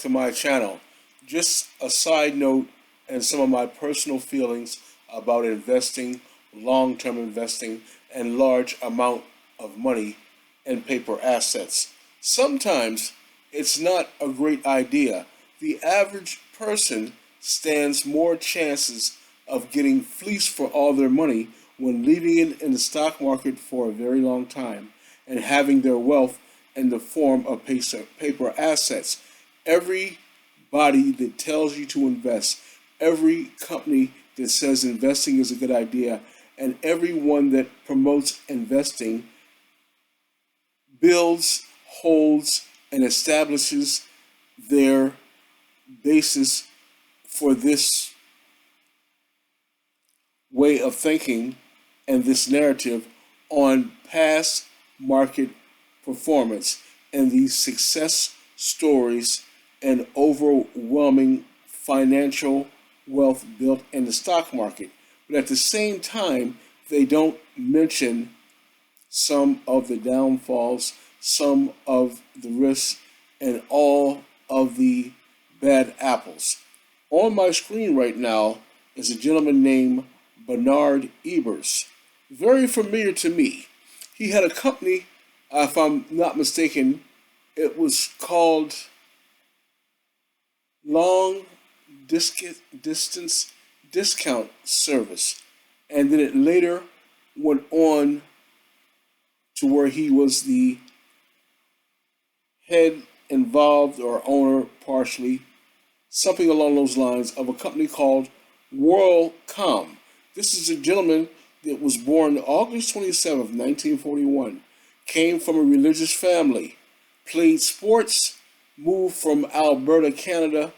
to my channel. Just a side note and some of my personal feelings about investing, long-term investing, and large amount of money in paper assets. Sometimes it's not a great idea. The average person stands more chances of getting fleeced for all their money when leaving it in the stock market for a very long time and having their wealth in the form of paper assets. Everybody that tells you to invest, every company that says investing is a good idea, and everyone that promotes investing builds, holds, and establishes their basis for this way of thinking and this narrative on past market performance and these success stories and overwhelming financial wealth built in the stock market. But at the same time, they don't mention some of the downfalls, some of the risks, and all of the bad apples. On my screen right now is a gentleman named Bernard Ebbers. Very familiar to me. He had a company, if I'm not mistaken, it was called Long Distance Discount Service. And then it later went on to where he was the head involved or owner partially, something along those lines, of a company called WorldCom. This is a gentleman that was born August 27th, 1941, came from a religious family, played sports, moved from Alberta, Canada,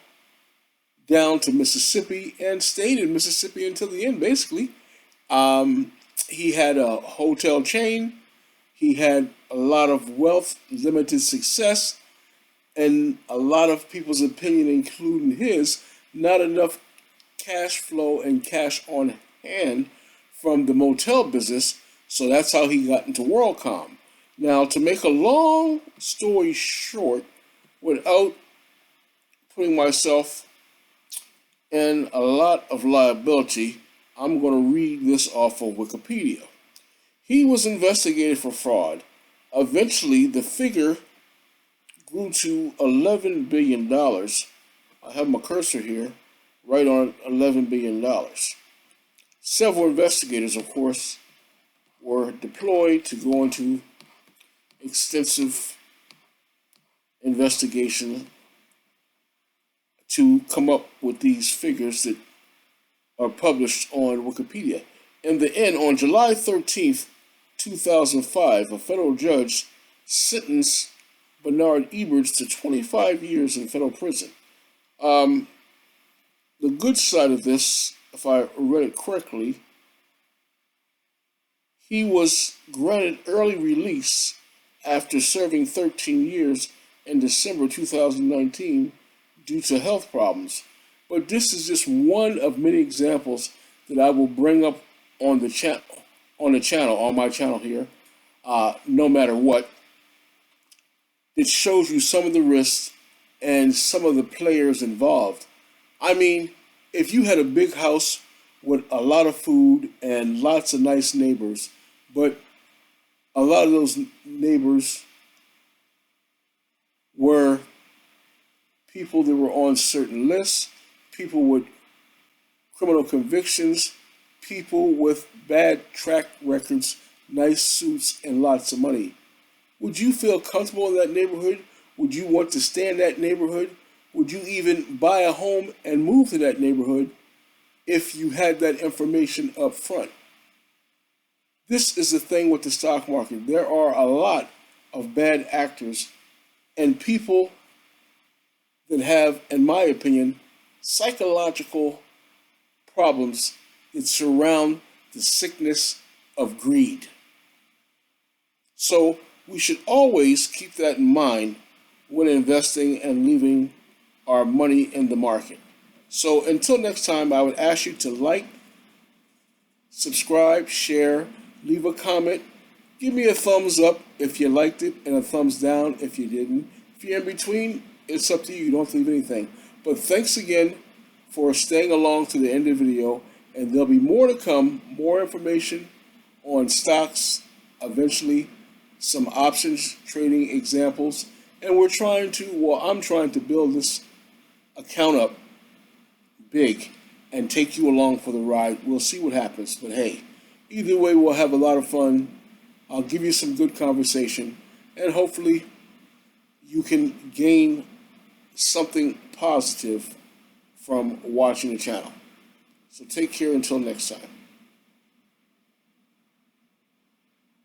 down to Mississippi, and stayed in Mississippi until the end, basically. He had a hotel chain, he had a lot of wealth, limited success, and a lot of people's opinion, including his, not enough cash flow and cash on hand from the motel business, so that's how he got into WorldCom. Now, to make a long story short, without putting myself in a lot of liability, I'm going to read this off of Wikipedia. He was investigated for fraud. Eventually, the figure grew to $11 billion. I have my cursor here, right on $11 billion. Several investigators, of course, were deployed to go into extensive investigation to come up with these figures that are published on Wikipedia. In the end, on July 13th, 2005, a federal judge sentenced Bernard Ebbers to 25 years in federal prison. The good side of this, if I read it correctly, he was granted early release after serving 13 years in December 2019 due to health problems. But this is just one of many examples that I will bring up on the channel, on my channel here, no matter what. It shows you some of the risks and some of the players involved. I mean, if you had a big house with a lot of food and lots of nice neighbors, but a lot of those neighbors were people that were on certain lists, people with criminal convictions, people with bad track records, nice suits, and lots of money. Would you feel comfortable in that neighborhood? Would you want to stay in that neighborhood? Would you even buy a home and move to that neighborhood if you had that information up front? This is the thing with the stock market. There are a lot of bad actors and people that have, in my opinion, psychological problems that surround the sickness of greed. So we should always keep that in mind when investing and leaving our money in the market. So until next time, I would ask you to like, subscribe, share, leave a comment. Give me a thumbs up if you liked it and a thumbs down if you didn't. If you're in between, it's up to you. You don't have to leave anything. But thanks again for staying along to the end of the video. And there'll be more to come, more information on stocks, eventually some options trading examples. And I'm trying to build this account up big and take you along for the ride. We'll see what happens. But hey, either way, we'll have a lot of fun. I'll give you some good conversation. And hopefully you can gain something positive from watching the channel. So take care until next time.